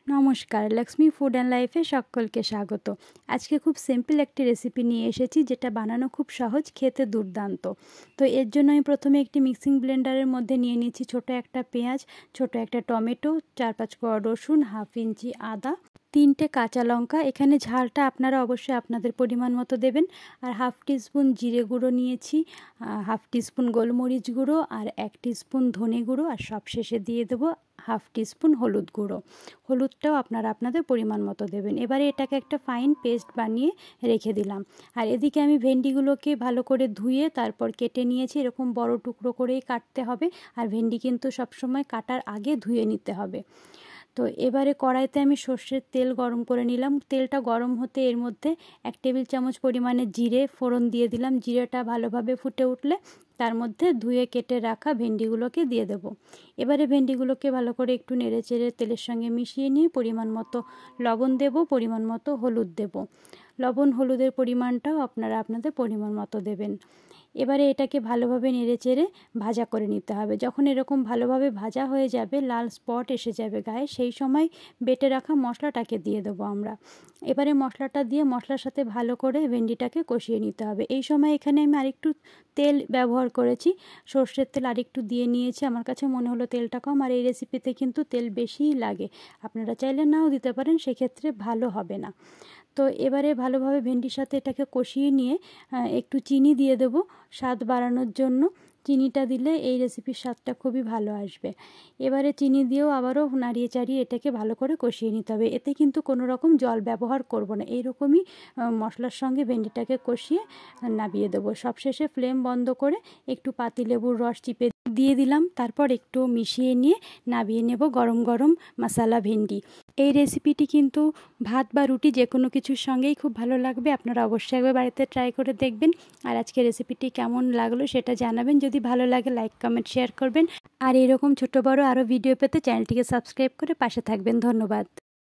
নমস্কার, Lakshmi food and লাইফে সকলকে স্বাগত। আজকে খুব সিম্পল একটি রেসিপি নিয়ে এসেছি, যেটা বানানো খুব সহজ, খেতে দুর্দান্ত। তো এর জন্য আমি প্রথমে একটি মিক্সিং ব্লেন্ডারের মধ্যে নিয়ে নিচ্ছি ছোট একটা পেঁয়াজ, ছোট একটা টমেটো, 4-5 কোয়া রসুন, হাফ ইঞ্চি আদা, 3টে কাঁচা লঙ্কা। এখানে ঝালটা আপনারা অবশ্যই আপনাদের পরিমাণ মতো দেবেন। আর হাফ টিস্পুন জিরে গুঁড়ো নিয়েছি, হাফ টিস্পুন গোলমরিচ গুঁড়ো, আর 1 টিস্পুন ধনে গুঁড়ো, আর সবশেষে দিয়ে দেবো হাফ টিস্পুন হলুদ গুঁড়ো। হলুদটাও আপনারা আপনাদের পরিমাণ মতো দেবেন। এবারে এটাকে একটা ফাইন পেস্ট বানিয়ে রেখে দিলাম। আর এদিকে আমি ভেন্ডিগুলোকে ভালো করে ধুয়ে তারপর কেটে নিয়েছি। এরকম বড় টুকরো করেই কাটতে হবে, আর ভেন্ডি কিন্তু সবসময় কাটার আগে ধুয়ে নিতে হবে। তো এবারে কড়াইতে আমি সর্ষের তেল গরম করে নিলাম। তেলটা গরম হতে এর মধ্যে 1 টেবিল চামচ পরিমাণে জিরে ফোড়ন দিয়ে দিলাম। জিরেটা ভালোভাবে ফুটে উঠলে তার মধ্যে ধুয়ে কেটে রাখা ভেন্ডিগুলোকে দিয়ে দেব। এবারে ভেন্ডিগুলোকে ভালো করে একটু নেড়েচেড়ে তেলের সঙ্গে মিশিয়ে নিয়ে পরিমাণ মতো লবণ দেব, পরিমাণ মতো হলুদ দেব। লবণ হলুদের পরিমাণটাও আপনারা আপনাদের পরিমাণ মতো দেবেন। এবারে এটাকে ভালোভাবে নেড়েচেড়ে ভাজা করে নিতে হবে। যখন এরকম ভালোভাবে ভাজা হয়ে যাবে, লাল স্পট এসে যাবে গায়ে, সেই সময় বেটে রাখা মশলাটাকে দিয়ে দেবো আমরা। এবারে মশলাটা দিয়ে মশলার সাথে ভালো করে ভেন্ডিটাকে কষিয়ে নিতে হবে। এই সময় এখানে আমি আরেকটু তেল ব্যবহার করেছি, সর্ষের তেল আরেকটু দিয়ে নিয়েছি। আমার কাছে মনে হলো তেলটা কম, আর এই রেসিপিতে কিন্তু তেল বেশিই লাগে। আপনারা চাইলে নাও দিতে পারেন, সেক্ষেত্রে ভালো হবে না। তো এবারে ভালোভাবে ভেন্ডির সাথে এটাকে কষিয়ে নিয়ে একটু চিনি দিয়ে দেব স্বাদ বাড়ানোর জন্য। চিনিটা দিলে এই রেসিপির স্বাদটা খুবই ভালো আসবে। এবারে চিনি দিয়েও আবারও নাড়িয়ে চাড়িয়ে এটাকে ভালো করে কষিয়ে নিতে হবে। এতে কিন্তু কোনো রকম জল ব্যবহার করব না, এইরকমই মশলার সঙ্গে ভেন্ডিটাকে কষিয়ে নামিয়ে দেবো। সবশেষে ফ্লেম বন্ধ করে একটু পাতিলেবুর রস চিপে দিয়ে দিলাম। তারপর একটু মিশিয়ে নিয়ে নামিয়ে নেব গরম গরম মশালা ভেন্ডি। এই রেসিপিটি কিন্তু ভাত বা রুটি যে কোনো কিছুর সঙ্গেই খুব ভালো লাগবে। আপনারা অবশ্যই একবার বাড়িতে ট্রাই করে দেখবেন। আর আজকে রেসিপিটি কেমন লাগলো সেটা জানাবেন। যদি ভালো লাগে লাইক কমেন্ট শেয়ার করবেন। আর এরকম ছোট বড় আরও ভিডিও পেতে চ্যানেলটিকে সাবস্ক্রাইব করে পাশে থাকবেন। ধন্যবাদ।